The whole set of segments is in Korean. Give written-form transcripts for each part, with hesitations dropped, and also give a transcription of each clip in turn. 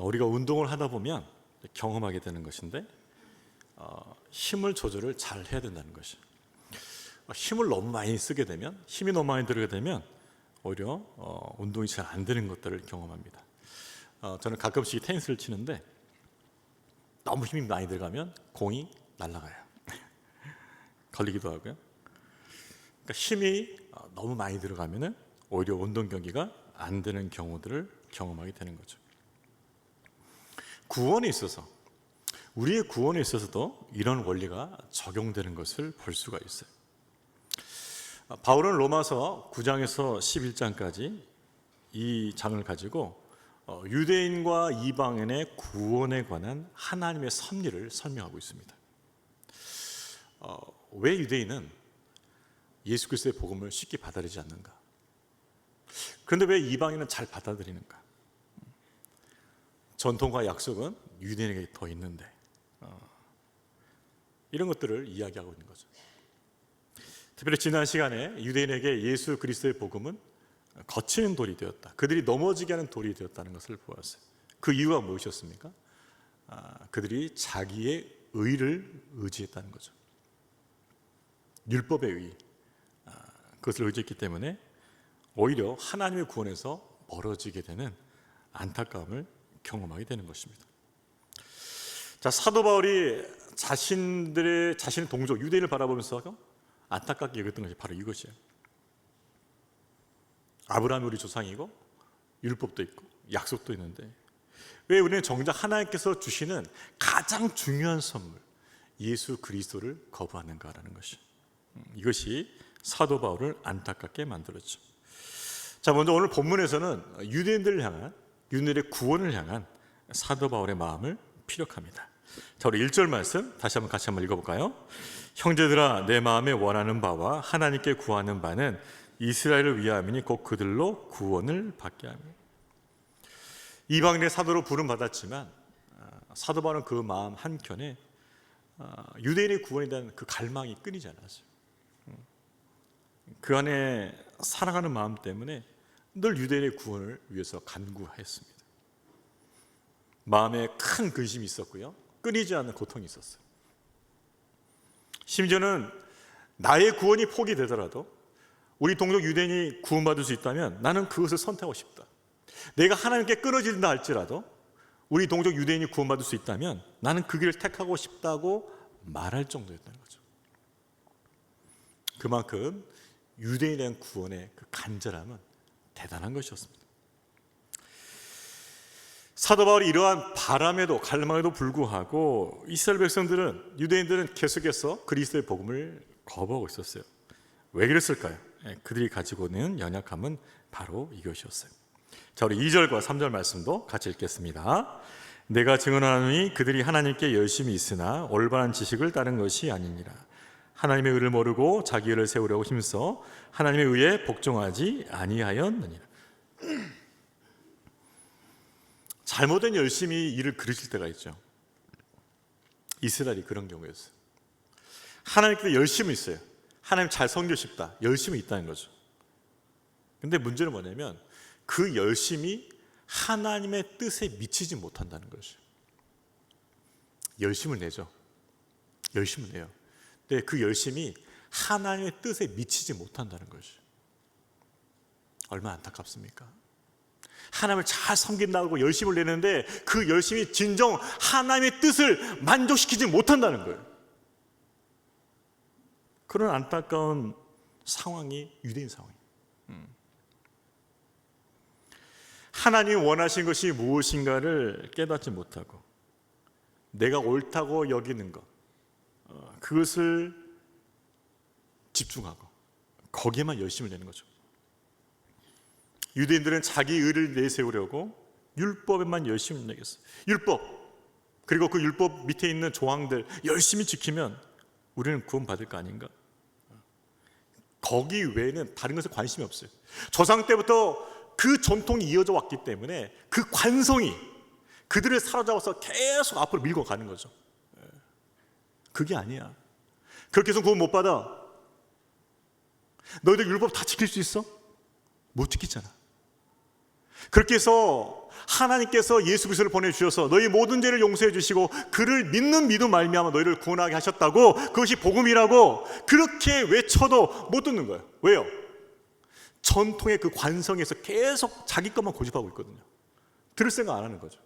우리가 운동을 하다 보면 경험하게 되는 것인데 힘을 조절을 잘 해야 된다는 것이. 힘을 너무 많이 쓰게 되면, 힘이 너무 많이 들게 되면 오히려 운동이 잘 안 되는 것들을 경험합니다. 저는 가끔씩 테니스를 치는데 너무 힘이 많이 들어가면 공이 날아가요. 걸리기도 하고요. 그러니까 힘이 너무 많이 들어가면 오히려 운동 경기가 안 되는 경우들을 경험하게 되는 거죠. 구원에 있어서, 우리의 구원에 있어서도 이런 원리가 적용되는 것을 볼 수가 있어요. 바울은 로마서 9장에서 11장까지 이 장을 가지고 유대인과 이방인의 구원에 관한 하나님의 섭리를 설명하고 있습니다. 왜 유대인은 예수 그리스도의 복음을 쉽게 받아들이지 않는가? 그런데 왜 이방인은 잘 받아들이는가? 전통과 약속은 유대인에게 더 있는데, 이런 것들을 이야기하고 있는 거죠. 특별히 지난 시간에 유대인에게 예수 그리스도의 복음은 거치는 돌이 되었다, 그들이 넘어지게 하는 돌이 되었다는 것을 보았어요. 그 이유가 무엇이었습니까? 그들이 자기의 의를 의지했다는 거죠. 율법의 의, 그것을 의지했기 때문에 오히려 하나님의 구원에서 멀어지게 되는 안타까움을 경험하게 되는 것입니다. 자, 사도 바울이 자신의 동족 유대인을 바라보면서 안타깝게 여겼던 것이 바로 이것이에요. 아브라함이 우리 조상이고 율법도 있고 약속도 있는데 왜 우리는 정작 하나님께서 주시는 가장 중요한 선물 예수 그리스도를 거부하는가라는 것이, 이것이 사도 바울을 안타깝게 만들었죠. 자, 먼저 오늘 본문에서는 유대인들을 향한, 유대인의 구원을 향한 사도 바울의 마음을 피력합니다. 자, 우리 1절 말씀 다시 한번 같이 읽어볼까요? 형제들아, 내 마음에 원하는 바와 하나님께 구하는 바는 이스라엘을 위함이니 곧 그들로 구원을 받게 하며. 이방인의 사도로 부름받았지만 사도 바울은 그 마음 한켠에 유대인의 구원에 대한 그 갈망이 끊이지 않았어요. 그 안에 사랑하는 마음 때문에 늘 유대인의 구원을 위해서 간구했습니다. 마음에 큰 근심이 있었고요, 끊이지 않는 고통이 있었어요. 심지어는 나의 구원이 포기되더라도 우리 동족 유대인이 구원받을 수 있다면 나는 그것을 선택하고 싶다. 내가 하나님께 끊어진다 할지라도 우리 동족 유대인이 구원받을 수 있다면 나는 그 길을 택하고 싶다고 말할 정도였다는 거죠. 그만큼 유대인에 대한 구원의 그 간절함은 대단한 것이었습니다. 사도 바울이 이러한 바람에도 갈망에도 불구하고 이스라엘 백성들은, 유대인들은 계속해서 그리스도의 복음을 거부하고 있었어요. 왜 그랬을까요? 그들이 가지고 있는 연약함은 바로 이것이었어요. 자, 우리 2절과 3절 말씀도 같이 읽겠습니다. 내가 증언하노니 그들이 하나님께 열심히 있으나 올바른 지식을 따른 것이 아니니라. 하나님의 의를 모르고 자기 의를 세우려고 힘써 하나님의 의에 복종하지 아니하였느니라. 잘못된 열심히 일을 그르칠 때가 있죠. 이스라엘이 그런 경우였어요. 하나님께서 열심히 있어요. 하나님 잘 섬기고 싶다, 열심히 있다는 거죠. 근데 문제는 뭐냐면 그 열심이 하나님의 뜻에 미치지 못한다는 것이에요. 열심을 내죠. 열심을 내요. 근데 그 열심이 하나님의 뜻에 미치지 못한다는 것이에요. 얼마나 안타깝습니까? 하나님을 잘 섬긴다고 열심을 내는데 그 열심이 진정 하나님의 뜻을 만족시키지 못한다는 거예요. 그런 안타까운 상황이 유대인 상황이에요. 하나님이 원하신 것이 무엇인가를 깨닫지 못하고 내가 옳다고 여기는 것, 그것을 집중하고 거기에만 열심을 내는 거죠. 유대인들은 자기 의를 내세우려고 율법에만 열심히 내겠어요. 율법, 그리고 그 율법 밑에 있는 조항들 열심히 지키면 우리는 구원받을 거 아닌가? 거기 외에는 다른 것에 관심이 없어요. 조상 때부터 그 전통이 이어져 왔기 때문에 그 관성이 그들을 사로잡아서 계속 앞으로 밀고 가는 거죠. 그게 아니야. 그렇게 해서 구원 못 받아. 너희들 율법 다 지킬 수 있어? 못 지키잖아. 그렇게 해서 하나님께서 예수 그리스도를 보내주셔서 너희 모든 죄를 용서해 주시고 그를 믿는 믿음 말미암아 너희를 구원하게 하셨다고, 그것이 복음이라고 그렇게 외쳐도 못 듣는 거예요. 왜요? 전통의 그 관성에서 계속 자기 것만 고집하고 있거든요. 들을 생각 안 하는 거죠.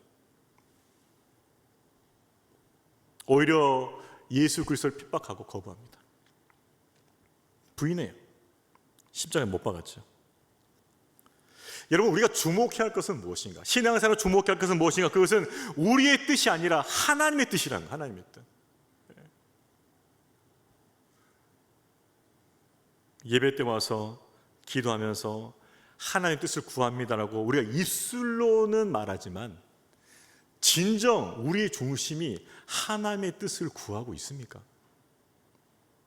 오히려 예수 그리스도를 핍박하고 거부합니다. 부인해요. 십자가에 못 박았죠. 여러분, 우리가 주목해야 할 것은 무엇인가? 신앙생활을 주목해야 할 것은 무엇인가? 그것은 우리의 뜻이 아니라 하나님의 뜻이라는 거예요. 하나님의 뜻. 예배 때 와서 기도하면서 하나님의 뜻을 구합니다라고 우리가 입술로는 말하지만 진정 우리의 중심이 하나님의 뜻을 구하고 있습니까?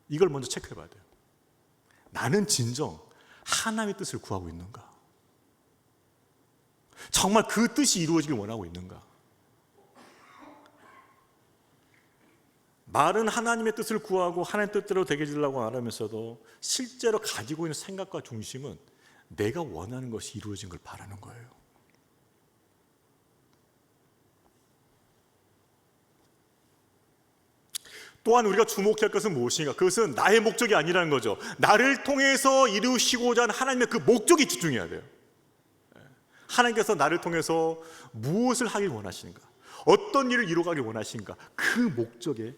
이걸 먼저 체크해 봐야 돼요. 나는 진정 하나님의 뜻을 구하고 있는가? 정말 그 뜻이 이루어지길 원하고 있는가? 말은 하나님의 뜻을 구하고 하나님의 뜻대로 되게 해주려고 하면서도 실제로 가지고 있는 생각과 중심은 내가 원하는 것이 이루어진 걸 바라는 거예요. 또한 우리가 주목해야 할 것은 무엇인가? 그것은 나의 목적이 아니라는 거죠. 나를 통해서 이루시고자 하는 하나님의 그 목적에 집중해야 돼요. 하나님께서 나를 통해서 무엇을 하길 원하시는가? 어떤 일을 이루어가길 원하시는가? 그 목적에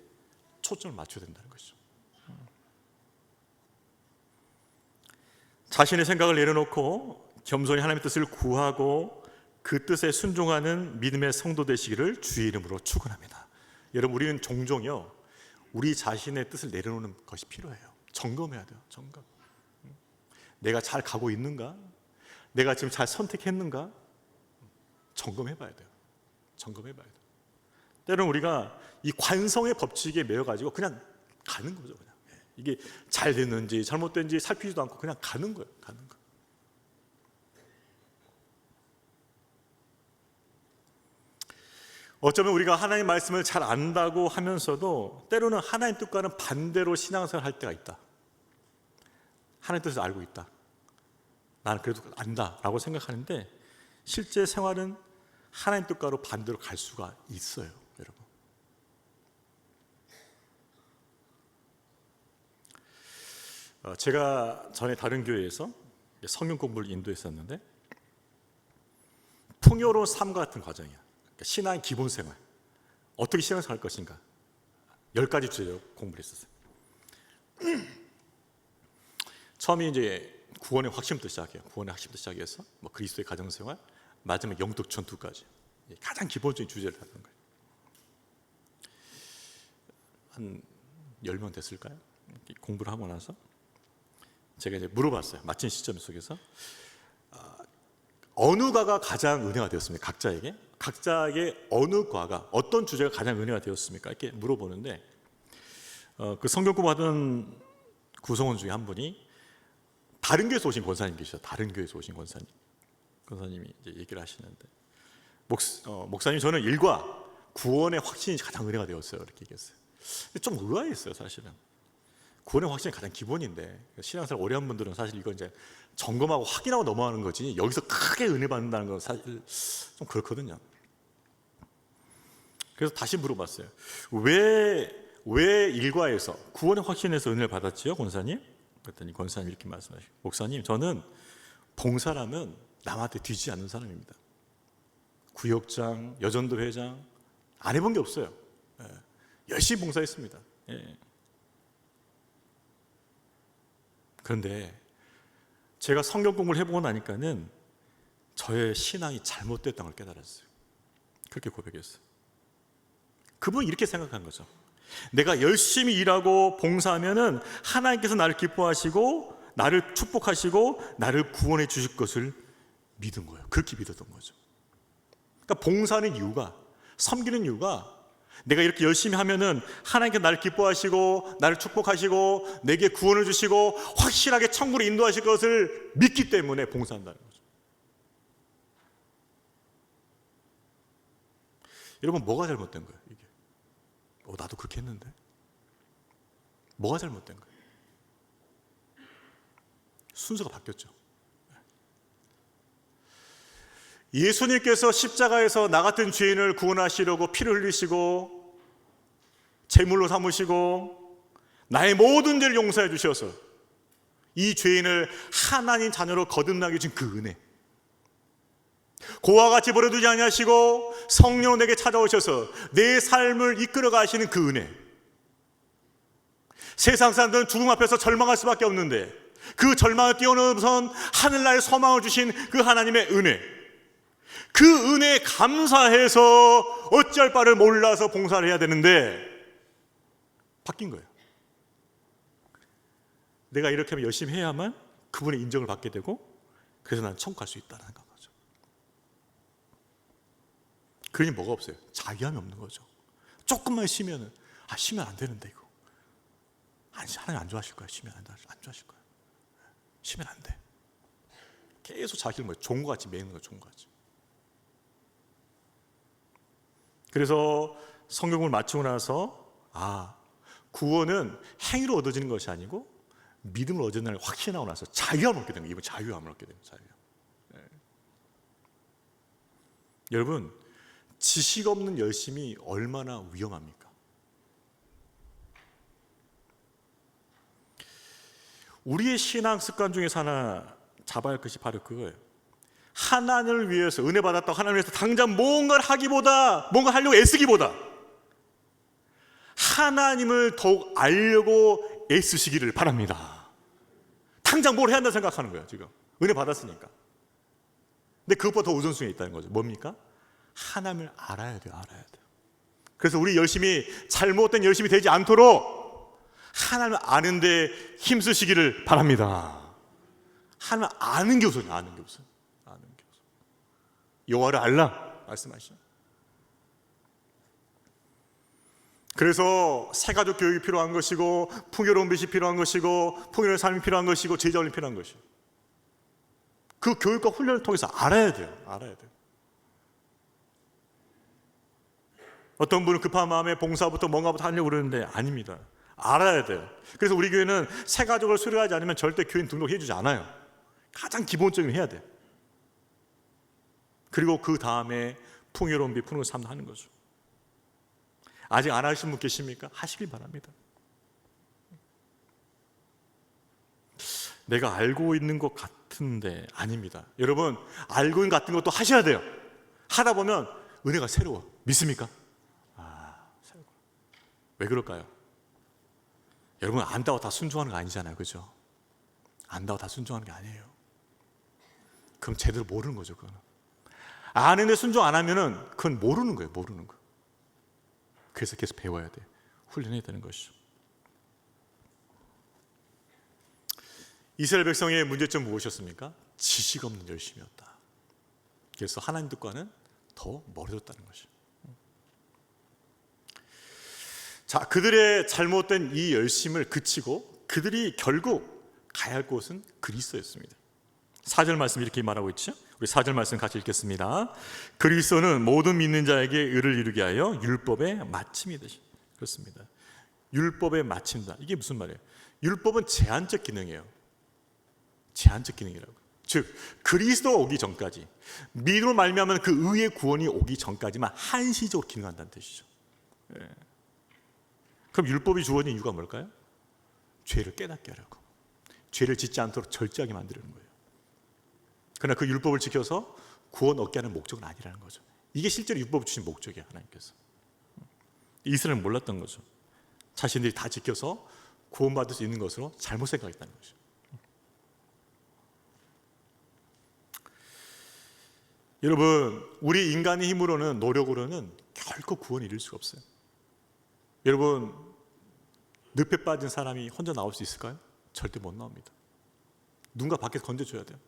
초점을 맞춰야 된다는 것이죠. 자신의 생각을 내려놓고 겸손히 하나님의 뜻을 구하고 그 뜻에 순종하는 믿음의 성도 되시기를 주의 이름으로 축원합니다. 여러분, 우리는 종종요 우리 자신의 뜻을 내려놓는 것이 필요해요. 점검해야 돼요. 점검. 내가 잘 가고 있는가? 내가 지금 잘 선택했는가? 점검해봐야 돼요. 점검해봐야 돼요. 때로는 우리가 이 관성의 법칙에 매여가지고 그냥 가는 거죠. 그냥 이게 잘 됐는지 잘못된지 살피지도 않고 그냥 가는 거예요. 가는 거. 어쩌면 우리가 하나님 말씀을 잘 안다고 하면서도 때로는 하나님 뜻과는 반대로 신앙생활을 할 때가 있다. 하나님 뜻을 알고 있다. 나는 그래도 안다라고 생각하는데 실제 생활은 하나님 뜻과로 반대로 갈 수가 있어요, 여러분. 제가 전에 다른 교회에서 성경 공부를 인도했었는데 풍요로운 삶과 같은 과정이야. 그러니까 신앙의 기본 생활, 어떻게 신앙생활 할 것인가 10가지 주제로 공부를 했었어요. 처음에 이제 구원의 확신부터 시작해요. 구원의 확신부터 시작해서 뭐 그리스도의 가정생활, 마지막 영적 전투까지 가장 기본적인 주제를 하는 거예요. 한 10명 됐을까요? 공부를 하고 나서 제가 이제 물어봤어요. 마친 시점 속에서 어느 과가 가장 은혜가 되었습니까? 각자에게 어느 과가, 어떤 주제가 가장 은혜가 되었습니까? 이렇게 물어보는데 그 성경 공부하던 구성원 중에 한 분이 다른 교회에서 오신 권사님 계시죠. 다른 교회에서 오신 권사님이 이제 얘기를 하시는데 목사님, 저는 일과 구원의 확신이 가장 은혜가 되었어요. 이렇게 얘기했어요. 근데 좀 의아했어요, 사실은. 구원의 확신이 가장 기본인데 신앙생활 오래 한 분들은 사실 이거 이제 점검하고 확인하고 넘어가는 거지 여기서 크게 은혜 받는다는 건 사실 좀 그렇거든요. 그래서 다시 물어봤어요. 왜 일과에서 구원의 확신에서 은혜를 받았지요, 권사님? 그랬더니 권사님 이렇게 말씀하시고, 목사님, 저는 봉사라면 남한테 뒤지지 않는 사람입니다. 구역장, 여전도 회장 안 해본 게 없어요. 열심히 봉사했습니다. 그런데 제가 성경 공부를 해보고 나니까는 저의 신앙이 잘못됐다는 걸 깨달았어요. 그렇게 고백했어요. 그분은 이렇게 생각한 거죠. 내가 열심히 일하고 봉사하면은 하나님께서 나를 기뻐하시고 나를 축복하시고 나를 구원해 주실 것을 믿은 거예요. 그렇게 믿었던 거죠. 그러니까 봉사하는 이유가, 섬기는 이유가 내가 이렇게 열심히 하면은 하나님께 나를 기뻐하시고 나를 축복하시고 내게 구원을 주시고 확실하게 천국으로 인도하실 것을 믿기 때문에 봉사한다는 거죠. 여러분, 뭐가 잘못된 거예요, 이게? 나도 그렇게 했는데? 뭐가 잘못된 거예요? 순서가 바뀌었죠. 예수님께서 십자가에서 나 같은 죄인을 구원하시려고 피를 흘리시고 제물로 삼으시고 나의 모든 죄를 용서해 주셔서 이 죄인을 하나님 자녀로 거듭나게 준 그 은혜, 고와 같이 버려두지 아니하시고 성령으로 내게 찾아오셔서 내 삶을 이끌어 가시는 그 은혜, 세상 사람들은 죽음 앞에서 절망할 수밖에 없는데 그 절망을 뛰어넘어선 하늘나라의 소망을 주신 그 하나님의 은혜, 그 은혜에 감사해서 어찌할 바를 몰라서 봉사를 해야 되는데 바뀐 거예요. 내가 이렇게 하면 열심히 해야만 그분의 인정을 받게 되고 그래서 난 천국 갈 수 있다는 거죠. 그러니 뭐가 없어요? 자기함이 없는 거죠. 조금만 쉬면은 쉬면 안 되는데 이거 하나님 안 좋아하실 거야. 쉬면 안 좋아하실 거야. 쉬면 안 돼. 계속 자기를 종같이 매는 거야. 종같이. 그래서 성경을 마치고 나서 구원은 행위로 얻어지는 것이 아니고 믿음으로 얻어지는 날 확신이 나고 나서 자유함을 얻게 되는 거예요. 이번 자유함을 얻게 되는 거예요. 네. 여러분, 지식 없는 열심이 얼마나 위험합니까? 우리의 신앙 습관 중에서 하나 잡아야 할 것이 바로 그거예요. 하나님을 위해서, 은혜 받았다고 하나님을 위해서 당장 뭔가를 하기보다, 뭔가 하려고 애쓰기보다 하나님을 더욱 알려고 애쓰시기를 바랍니다. 당장 뭘 해야 한다 생각하는 거예요. 지금 은혜 받았으니까. 근데 그것보다 더 우선순위에 있다는 거죠. 뭡니까? 하나님을 알아야 돼요. 알아야 돼요. 그래서 우리 열심히, 잘못된 열심이 되지 않도록 하나님을 아는데 힘쓰시기를 바랍니다. 하나님을 아는 게 우선이에요. 아는 게 우선. 아는 게 우선. 여호와를 알라 말씀하시죠. 그래서 새가족 교육이 필요한 것이고, 풍요로운 빛이 필요한 것이고, 풍요로운 삶이 필요한 것이고, 제자훈련이 필요한 것이고, 그 교육과 훈련을 통해서 알아야 돼요. 알아야 돼요. 어떤 분은 급한 마음에 봉사부터 뭔가부터 하려고 그러는데 아닙니다. 알아야 돼요. 그래서 우리 교회는 새가족을 수료하지 않으면 절대 교인 등록해 주지 않아요. 가장 기본적인 해야 돼요. 그리고 그 다음에 풍요로운 빛, 풍요로운 삶을 하는 거죠. 아직 안 하신 분 계십니까? 하시길 바랍니다. 내가 알고 있는 것 같은데 아닙니다. 여러분, 알고 있는 것 같은 것도 하셔야 돼요. 하다 보면 은혜가 새로워. 믿습니까? 새로워. 왜 그럴까요? 여러분, 안다고 다 순종하는 거 아니잖아요. 그죠? 안다고 다 순종하는 게 아니에요. 그럼 제대로 모르는 거죠. 그거는. 아는데 순종 안 하면은 그건 모르는 거예요. 모르는 거. 그래서 계속 배워야 돼. 훈련해야 되는 것이죠. 이스라엘 백성의 문제점 무엇이었습니까? 지식 없는 열심이었다. 그래서 하나님 뜻과는 더 멀어졌다는 것이죠. 자, 그들의 잘못된 이 열심을 그치고 그들이 결국 가야 할 곳은 그리스도였습니다. 4절 말씀 이렇게 말하고 있죠. 우리 4절 말씀 같이 읽겠습니다. 그리스도는 모든 믿는 자에게 의를 이루게 하여 율법의 마침이 되시. 그렇습니다. 율법의 마침이다. 이게 무슨 말이에요? 율법은 제한적 기능이에요. 제한적 기능이라고. 즉 그리스도 오기 전까지, 믿음으로 말미암은 그 의의 구원이 오기 전까지만 한시적으로 기능한다는 뜻이죠. 예. 그럼 율법이 주어진 이유가 뭘까요? 죄를 깨닫게 하려고, 죄를 짓지 않도록 절제하게 만드는 거예요. 그러나 그 율법을 지켜서 구원 얻게 하는 목적은 아니라는 거죠. 이게 실제로 율법을 주신 목적이에요. 하나님께서. 이스라엘은 몰랐던 거죠. 자신들이 다 지켜서 구원받을 수 있는 것으로 잘못 생각했다는 거죠. 여러분, 우리 인간의 힘으로는, 노력으로는 결코 구원을 이룰 수가 없어요. 여러분, 늪에 빠진 사람이 혼자 나올 수 있을까요? 절대 못 나옵니다. 누군가 밖에서 건져줘야 돼요.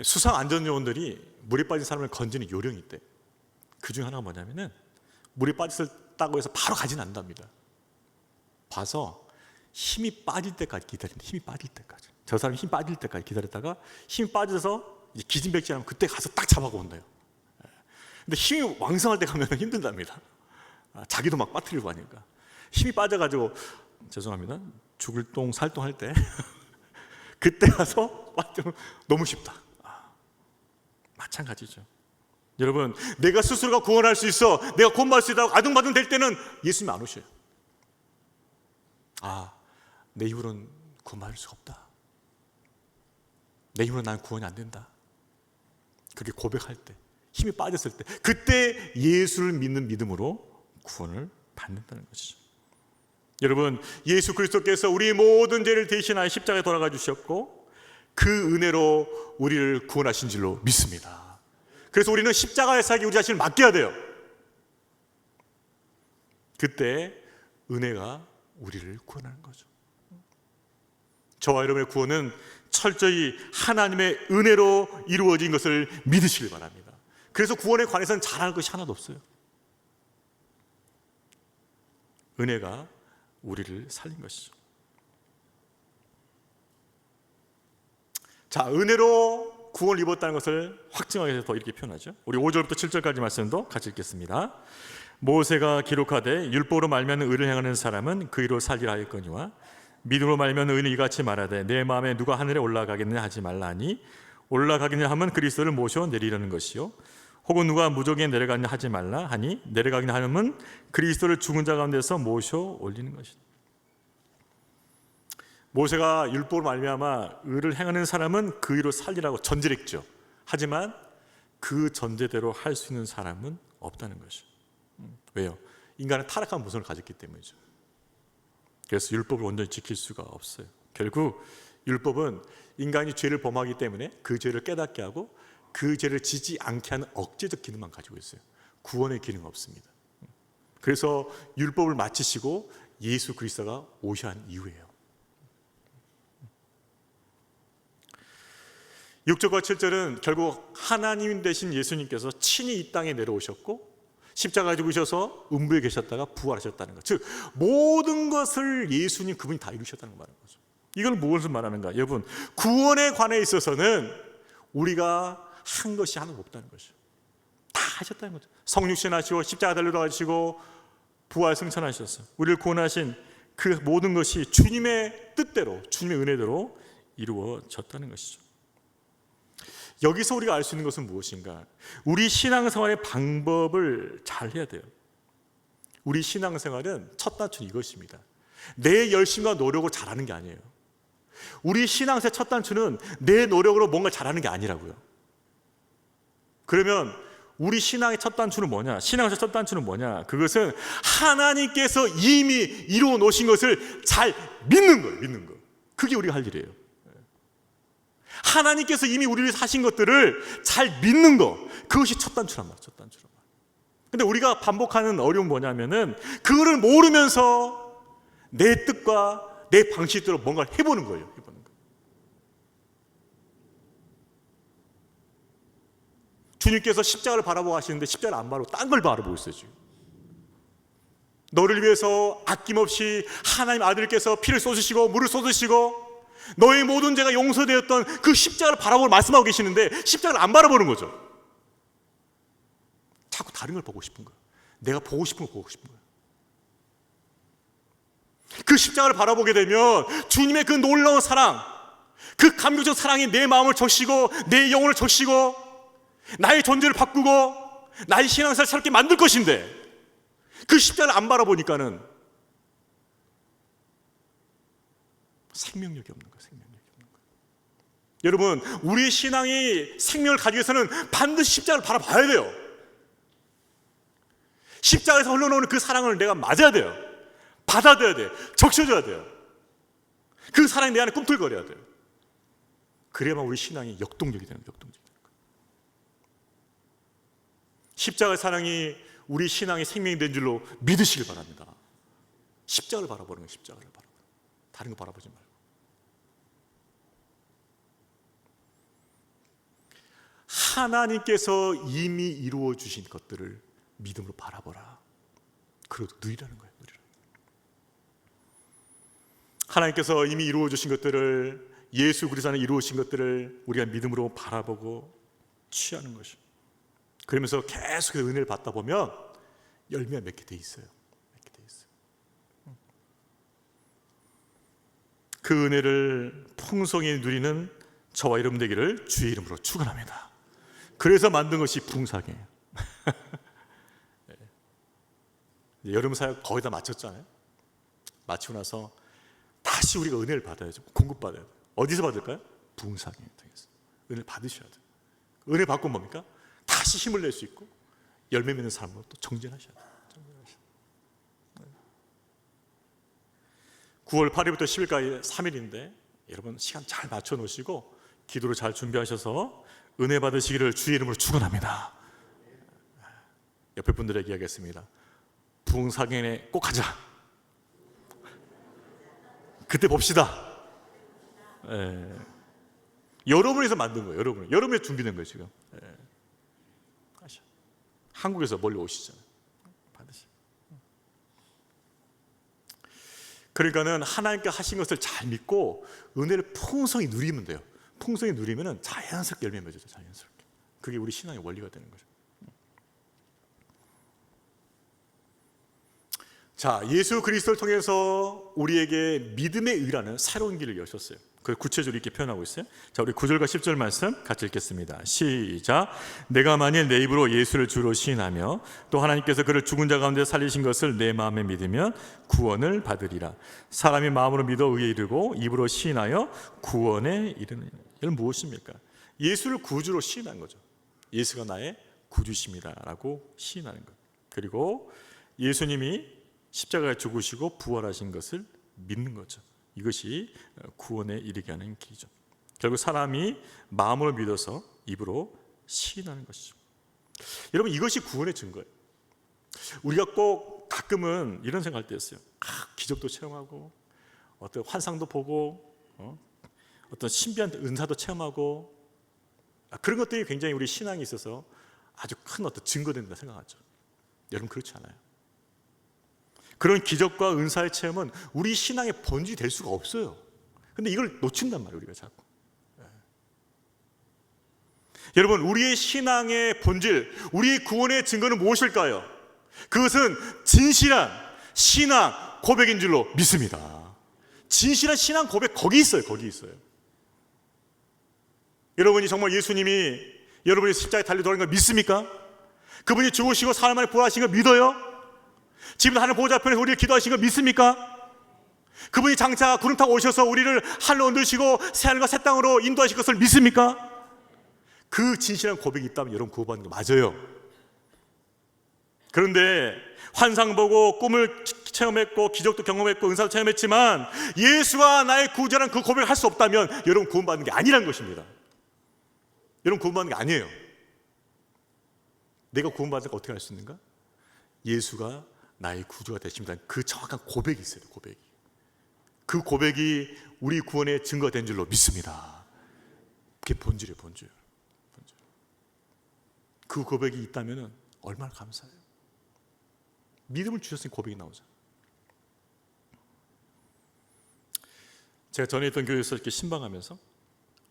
수상 안전요원들이 물에 빠진 사람을 건지는 요령이 있대. 그 중에 하나가 뭐냐면은, 물에 빠졌다고 해서 바로 가진 않답니다. 봐서 힘이 빠질 때까지 기다린다. 힘이 빠질 때까지. 저 사람이 힘 빠질 때까지 기다렸다가 힘이 빠져서 이제 기진백진하면 그때 가서 딱 잡아고 온대요. 근데 힘이 왕성할 때 가면 힘들답니다. 자기도 막 빠뜨리고 하니까. 힘이 빠져가지고, 죄송합니다, 죽을 똥 살똥 할 때 그때 가서 너무 쉽다. 마찬가지죠. 여러분, 내가 스스로가 구원할 수 있어, 내가 구원받을 수 있다고 아둥바둥 될 때는 예수님 안 오셔요. 내 힘으로는 구원받을 수가 없다, 내 힘으로 난 구원이 안 된다, 그렇게 고백할 때, 힘이 빠졌을 때, 그때 예수를 믿는 믿음으로 구원을 받는다는 것이죠. 여러분, 예수 그리스도께서 우리 모든 죄를 대신하여 십자가에 돌아가 주셨고 그 은혜로 우리를 구원하신 줄로 믿습니다. 그래서 우리는 십자가의 사역에 우리 자신을 맡겨야 돼요. 그때 은혜가 우리를 구원하는 거죠. 저와 여러분의 구원은 철저히 하나님의 은혜로 이루어진 것을 믿으시길 바랍니다. 그래서 구원에 관해서는 잘할 것이 하나도 없어요. 은혜가 우리를 살린 것이죠. 자, 은혜로 구원을 입었다는 것을 확증하기 위해서 더 이렇게 표현하죠. 우리 5절부터 7절까지 말씀도 같이 읽겠습니다. 모세가 기록하되 율법으로 말미암는 의를 행하는 사람은 그 의로 살리라 하였거니와 믿음으로 말미암는 의는 이같이 말하되 내 마음에 누가 하늘에 올라가겠느냐 하지 말라 하니 올라가겠느냐 하면 그리스도를 모셔 내리려는 것이요 혹은 누가 무적에 내려가느냐 하지 말라 하니 내려가겠느냐 하면 그리스도를 죽은 자 가운데서 모셔 올리는 것이다. 모세가 율법으로 말미암아 의를 행하는 사람은 그 의로 살리라고 전제했죠. 하지만 그 전제대로 할 수 있는 사람은 없다는 것이죠. 왜요? 인간은 타락한 모습을 가졌기 때문이죠. 그래서 율법을 온전히 지킬 수가 없어요. 결국 율법은 인간이 죄를 범하기 때문에 그 죄를 깨닫게 하고 그 죄를 지지 않게 하는 억제적 기능만 가지고 있어요. 구원의 기능은 없습니다. 그래서 율법을 마치시고 예수 그리스도가 오셔야 한 이유예요. 6절과 7절은 결국 하나님 되신 예수님께서 친히 이 땅에 내려오셨고 십자가에 죽으셔서 음부에 계셨다가 부활하셨다는 것, 즉 모든 것을 예수님 그분이 다 이루셨다는 거 말하는 거죠. 이걸 무엇을 말하는가? 여러분, 구원에 관해 있어서는 우리가 한 것이 하나도 없다는 것이죠. 다 하셨다는 거죠. 성육신하시고 십자가 달려 가시고 부활 승천하셨어요. 우리를 구원하신 그 모든 것이 주님의 뜻대로, 주님의 은혜대로 이루어졌다는 것이죠. 여기서 우리가 알 수 있는 것은 무엇인가? 우리 신앙생활의 방법을 잘 해야 돼요. 우리 신앙생활은 첫 단추는 이것입니다. 내 열심과 노력으로 잘하는 게 아니에요. 우리 신앙생활의 첫 단추는 내 노력으로 뭔가 잘하는 게 아니라고요. 그러면 우리 신앙의 첫 단추는 뭐냐? 신앙의 첫 단추는 뭐냐? 그것은 하나님께서 이미 이루어 놓으신 것을 잘 믿는 거예요. 믿는 거. 그게 우리가 할 일이에요. 하나님께서 이미 우리를 위해서 하신 것들을 잘 믿는 거, 그것이 첫 단추란 말이에요. 첫 단추란 말이에요. 근데 우리가 반복하는 어려운 뭐냐면은 그거를 모르면서 내 뜻과 내 방식대로 뭔가를 해보는 거예요. 해보는 거. 주님께서 십자가를 바라보고 하시는데 십자가를 안 바라보고 딴 걸 바라보고 있어요. 지금. 너를 위해서 아낌없이 하나님 아들께서 피를 쏟으시고 물을 쏟으시고 너의 모든 죄가 용서되었던 그 십자가를 바라보고 말씀하고 계시는데 십자가를 안 바라보는 거죠. 자꾸 다른 걸 보고 싶은 거예요. 내가 보고 싶은 걸 보고 싶은 거예요. 그 십자가를 바라보게 되면 주님의 그 놀라운 사랑, 그 감격적 사랑이 내 마음을 적시고 내 영혼을 적시고 나의 존재를 바꾸고 나의 신앙생활을 새롭게 만들 것인데 그 십자가를 안 바라보니까는 생명력이 없는 거예요. 생명력이 없는 거예요. 여러분, 우리 신앙이 생명을 가지기 위해서는 반드시 십자가를 바라봐야 돼요. 십자가에서 흘러나오는 그 사랑을 내가 맞아야 돼요. 받아들여야 돼요. 적셔줘야 돼요. 그 사랑이 내 안에 꿈틀거려야 돼요. 그래야만 우리 신앙이 역동적이 되는 거예요. 역동적이 되는 거예요. 십자가의 사랑이 우리 신앙의 생명이 된 줄로 믿으시길 바랍니다. 십자가를 바라보는 거예요. 십자가를 바라보는 거예요. 다른 거 바라보지 말고. 하나님께서 이미 이루어 주신 것들을 믿음으로 바라보라. 그래도 누리라는 거예요. 누리라는 거예요. 하나님께서 이미 이루어 주신 것들을, 예수 그리스도 안에 이루어진 것들을 우리가 믿음으로 바라보고 취하는 것이죠. 그러면서 계속 은혜를 받다 보면 열매가 맺게 돼 있어요. 맺게 돼 있어요. 그 은혜를 풍성히 누리는 저와 여러분 되기를 주의 이름으로 축원합니다. 그래서 만든 것이 부흥사경이에요. 여름 사역 거의 다 마쳤잖아요. 마치고 나서 다시 우리가 은혜를 받아야죠. 공급받아야 돼요. 어디서 받을까요? 부흥사경을 통해서 은혜를 받으셔야 돼요. 은혜 받고 뭡니까? 다시 힘을 낼 수 있고 열매 맺는 삶으로 또 정진하셔야 돼요. 9월 8일부터 10일까지 3일인데 여러분 시간 잘 맞춰 놓으시고 기도를 잘 준비하셔서 은혜 받으시기를 주의 이름으로 축원합니다. 옆에 분들에게 이야기하겠습니다. 부흥사경에 꼭 가자. 그때 봅시다. 여러분에서 만든 거예요. 여러분이 준비된 거예요 지금. 한국에서 멀리 오시잖아요. 받으시. 그러니까는 하나님께 하신 것을 잘 믿고 은혜를 풍성히 누리면 돼요. 풍성히 누리면은 자연스럽게 열매 맺어져. 자연스럽게. 그게 우리 신앙의 원리가 되는 거죠. 자, 예수 그리스도를 통해서 우리에게 믿음의 의라는 새로운 길을 여셨어요. 그 구체적으로 이렇게 표현하고 있어요. 자, 우리 9절과 10절 말씀 같이 읽겠습니다. 시작. 내가 만일 내 입으로 예수를 주로 시인하며 또 하나님께서 그를 죽은 자 가운데 살리신 것을 내 마음에 믿으면 구원을 받으리라. 사람이 마음으로 믿어 의에 이르고 입으로 시인하여 구원에 이르느니라. 이건 무엇입니까? 예수를 구주로 시인한 거죠. 예수가 나의 구주십니다라고 시인하는 것. 그리고 예수님이 십자가에 죽으시고 부활하신 것을 믿는 거죠. 이것이 구원에 이르게 하는 길이죠. 결국 사람이 마음으로 믿어서 입으로 시인하는 것이죠. 여러분 이것이 구원의 증거예요. 우리가 꼭 가끔은 이런 생각할 때 있어요. 기적도 체험하고 어떤 환상도 보고 어떤 신비한 은사도 체험하고 그런 것들이 굉장히 우리 신앙에 있어서 아주 큰 어떤 증거된다 생각하죠. 여러분 그렇지 않아요. 그런 기적과 은사의 체험은 우리 신앙의 본질이 될 수가 없어요. 근데 이걸 놓친단 말이에요, 우리가 자꾸. 여러분, 우리의 신앙의 본질, 우리의 구원의 증거는 무엇일까요? 그것은 진실한 신앙 고백인 줄로 믿습니다. 진실한 신앙 고백 거기 있어요, 거기 있어요. 여러분이 정말 예수님이 여러분이 십자가에 달려 돌아간 걸 믿습니까? 그분이 죽으시고 사흘 만에 부활하신 걸 믿어요? 지금 하늘 보좌 앞에서 우리를 기도하신 거 믿습니까? 그분이 장차 구름 타고 오셔서 우리를 하늘로 얹으시고 새하늘과 새 땅으로 인도하실 것을 믿습니까? 그 진실한 고백이 있다면 여러분 구원받는 게 맞아요. 그런데 환상 보고 꿈을 체험했고 기적도 경험했고 은사도 체험했지만 예수가 나의 구주라는 그 고백을 할 수 없다면 여러분 구원받는 게 아니라는 것입니다. 여러분 구원받는 게 아니에요. 내가 구원받는 거 어떻게 할 수 있는가? 예수가 나의 구주가 되십니다. 그 정확한 고백이 있어요. 고백이. 그 고백이 우리 구원의 증거가 된 줄로 믿습니다. 그게 본질이에요. 본질. 그 고백이 있다면 얼마나 감사해요. 믿음을 주셨으니 고백이 나오죠. 제가 전에 있던 교회에서 이렇게 신방하면서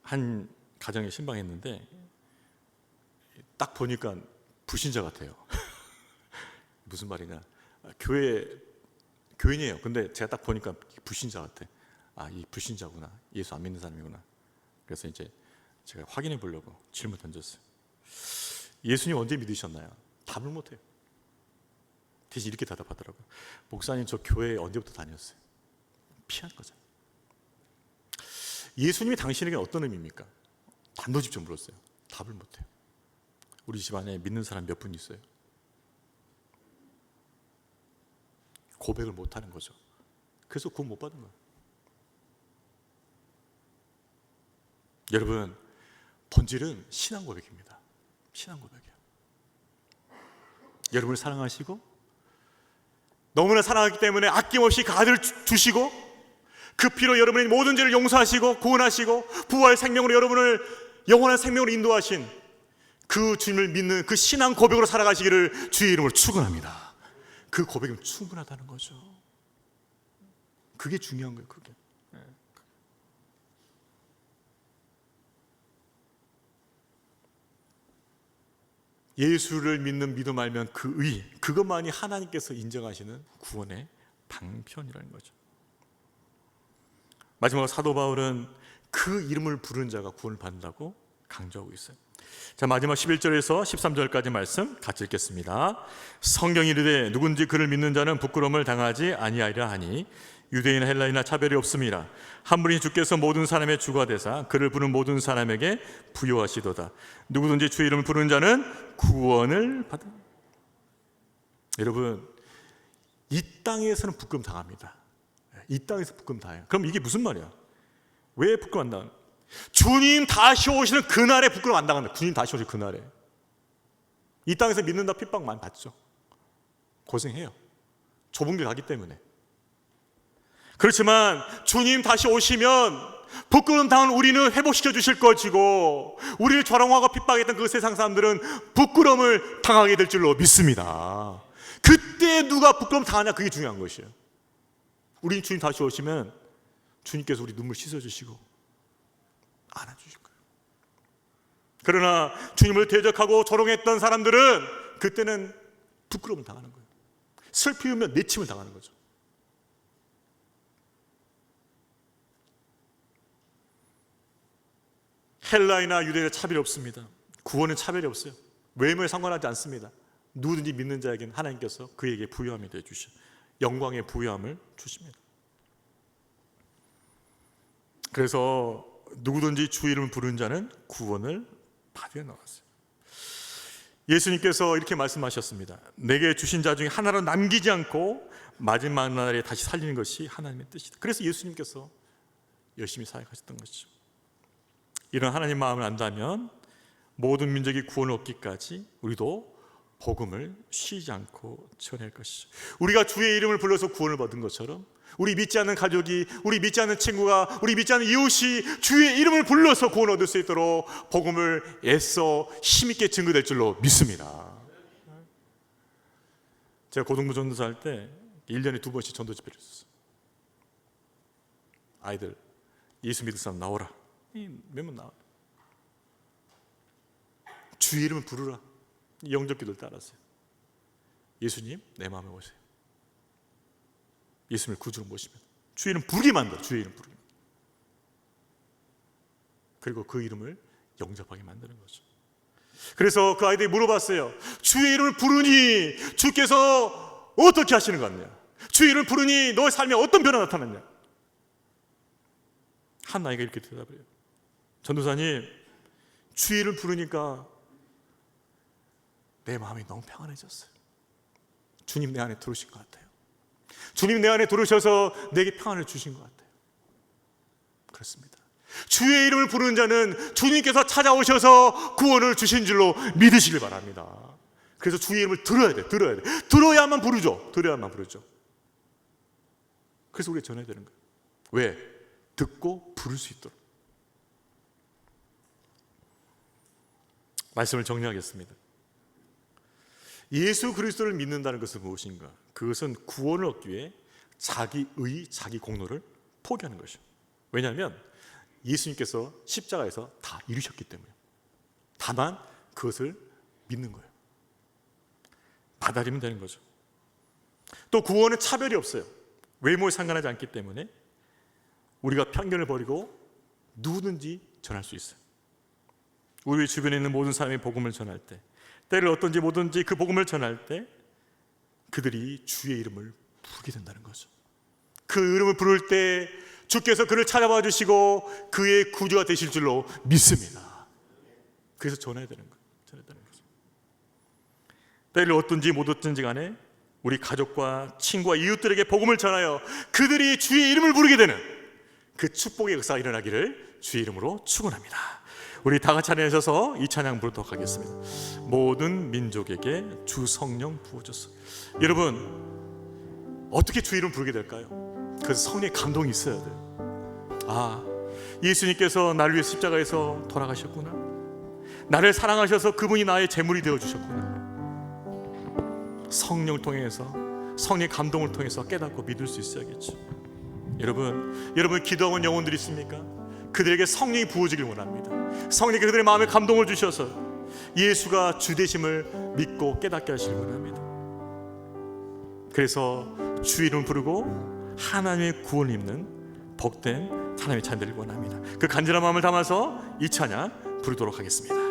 한 가정에 신방했는데 딱 보니까 불신자 같아요. 무슨 말이냐? 교인이에요. 근데 제가 딱 보니까 불신자 같아. 이 불신자구나. 예수 안 믿는 사람이구나. 그래서 이제 제가 확인해 보려고 질문 던졌어요. 예수님 언제 믿으셨나요? 답을 못 해요. 대신 이렇게 대답하더라고요. 목사님 저 교회에 언제부터 다녔어요? 피한 거잖아요. 예수님이 당신에게 어떤 의미입니까? 단도직입 물었어요. 답을 못 해요. 우리 집안에 믿는 사람 몇 분 있어요? 고백을 못하는 거죠. 그래서 구원 못 받은 거예요. 여러분 본질은 신앙 고백입니다. 신앙 고백이에요. 여러분을 사랑하시고 너무나 사랑하기 때문에 아낌없이 그 아들을 주시고 그 피로 여러분의 모든 죄를 용서하시고 구원하시고 부활 생명으로 여러분을 영원한 생명으로 인도하신 그 주님을 믿는 그 신앙 고백으로 살아가시기를 주의 이름으로 축원합니다. 그 고백이면 충분하다는 거죠. 그게 중요한 거예요. 그게. 예수를 믿는 믿음 알면 그 의, 그것만이 하나님께서 인정하시는 구원의 방편이라는 거죠. 마지막으로 사도 바울은 그 이름을 부르는 자가 구원을 받는다고 강조하고 있어요. 자, 마지막 11절에서 13절까지 말씀 같이 읽겠습니다. 성경이 이르되 누군지 그를 믿는 자는 부끄러움을 당하지 아니하리라 하니 유대인이나 헬라인이나 차별이 없습니다. 한 분이 주께서 모든 사람의 주가 되사 그를 부른 모든 사람에게 부여하시도다. 누구든지 주의 이름을 부르는 자는 구원을 받으. 여러분, 이 땅에서는 부끄러움 당합니다. 이 땅에서 부끄러움 당해요. 그럼 이게 무슨 말이야? 왜 부끄러움 안 당하는? 주님 다시 오시는 그날에 부끄러움 안 당한다. 주님 다시 오시는 그날에. 이 땅에서 믿는다 핍박 많이 받죠. 고생해요. 좁은 길 가기 때문에. 그렇지만 주님 다시 오시면 부끄러움 당한 우리는 회복시켜 주실 것이고, 우리를 조롱하고 핍박했던 그 세상 사람들은 부끄러움을 당하게 될 줄로 믿습니다. 그때 누가 부끄러움 당하냐, 그게 중요한 것이에요. 우리 주님 다시 오시면 주님께서 우리 눈물 씻어주시고 안아주실 거예요. 그러나 주님을 대적하고 조롱했던 사람들은 그때는 부끄러움 당하는 거예요. 슬피우면 내침을 당하는 거죠. 헬라이나 유대인의 차별이 없습니다. 구원은 차별이 없어요. 외모에 상관하지 않습니다. 누구든지 믿는 자에게는 하나님께서 그에게 부요함이 되어 주셔, 영광의 부요함을 주십니다. 그래서 누구든지 주 이름을 부르는 자는 구원을 받아 나왔어요. 예수님께서 이렇게 말씀하셨습니다. 내게 주신 자 중에 하나로 남기지 않고 마지막 날에 다시 살리는 것이 하나님의 뜻이다. 그래서 예수님께서 열심히 사역하셨던 것이죠. 이런 하나님 마음을 안다면 모든 민족이 구원을 얻기까지 우리도 복음을 쉬지 않고 전할 것이죠. 우리가 주의 이름을 불러서 구원을 받은 것처럼 우리 믿지 않는 가족이, 우리 믿지 않는 친구가, 우리 믿지 않는 이웃이 주의 이름을 불러서 구원을 얻을 수 있도록 복음을 애써 힘있게 증거될 줄로 믿습니다. 제가 고등부 전도사 할 때 1년에 2번씩 전도 집회를 했었어요. 아이들 예수 믿을 사람 나오라. 몇 명 나와. 주의 이름을 부르라. 영접기도를 따랐어요. 예수님 내 마음에 오세요. 예수님을 구주로 모시면 주의 이름 부르게 만들어. 주의 이름 부르게 만들어. 그리고 그 이름을 영접하게 만드는 거죠. 그래서 그 아이들이 물어봤어요. 주의 이름을 부르니 주께서 어떻게 하시는 것 같냐? 주의 이름을 부르니 너의 삶에 어떤 변화가 나타났냐? 한 아이가 이렇게 대답을 해요. 전도사님, 주의 이름을 부르니까 내 마음이 너무 평안해졌어요. 주님 내 안에 들어오신 것 같아요. 주님 내 안에 들어오셔서 내게 평안을 주신 것 같아요. 그렇습니다. 주의 이름을 부르는 자는 주님께서 찾아오셔서 구원을 주신 줄로 믿으시길 바랍니다. 그래서 주의 이름을 들어야 돼. 들어야만 부르죠. 그래서 우리가 전해야 되는 거예요. 왜? 듣고 부를 수 있도록. 말씀을 정리하겠습니다. 예수 그리스도를 믿는다는 것은 무엇인가? 그것은 구원을 얻기 위해 자기 의, 자기 공로를 포기하는 것이죠. 왜냐하면 예수님께서 십자가에서 다 이루셨기 때문에. 다만 그것을 믿는 거예요. 받아들이면 되는 거죠. 또 구원은 차별이 없어요. 외모에 상관하지 않기 때문에 우리가 편견을 버리고 누구든지 전할 수 있어요. 우리 주변에 있는 모든 사람이 복음을 전할 때, 때를 어떤지 뭐든지 그 복음을 전할 때 그들이 주의 이름을 부르게 된다는 거죠. 그 이름을 부를 때 주께서 그를 찾아봐 주시고 그의 구주가 되실 줄로 믿습니다. 그래서 전해야 되는 거예요. 때를 어떤지 못 어떤지 간에 우리 가족과 친구와 이웃들에게 복음을 전하여 그들이 주의 이름을 부르게 되는 그 축복의 역사가 일어나기를 주의 이름으로 축원합니다. 우리 다 같이 찬양하셔서 이 찬양 부르도록 하겠습니다. 모든 민족에게 주 성령 부어주소서. 여러분, 어떻게 주의 이름 부르게 될까요? 그래서 성령의 감동이 있어야 돼요. 아, 예수님께서 나를 위해 십자가에서 돌아가셨구나. 나를 사랑하셔서 그분이 나의 제물이 되어주셨구나. 성령을 통해서, 성령의 감동을 통해서 깨닫고 믿을 수 있어야겠죠. 여러분 기도하는 영혼들이 있습니까? 그들에게 성령이 부어지길 원합니다. 성령이 그들의 마음에 감동을 주셔서 예수가 주 되심을 믿고 깨닫게 하시길 원합니다. 그래서 주 이름 부르고 하나님의 구원을 입는 복된 하나님의 찬양을 원합니다. 그 간절한 마음을 담아서 이 찬양 부르도록 하겠습니다.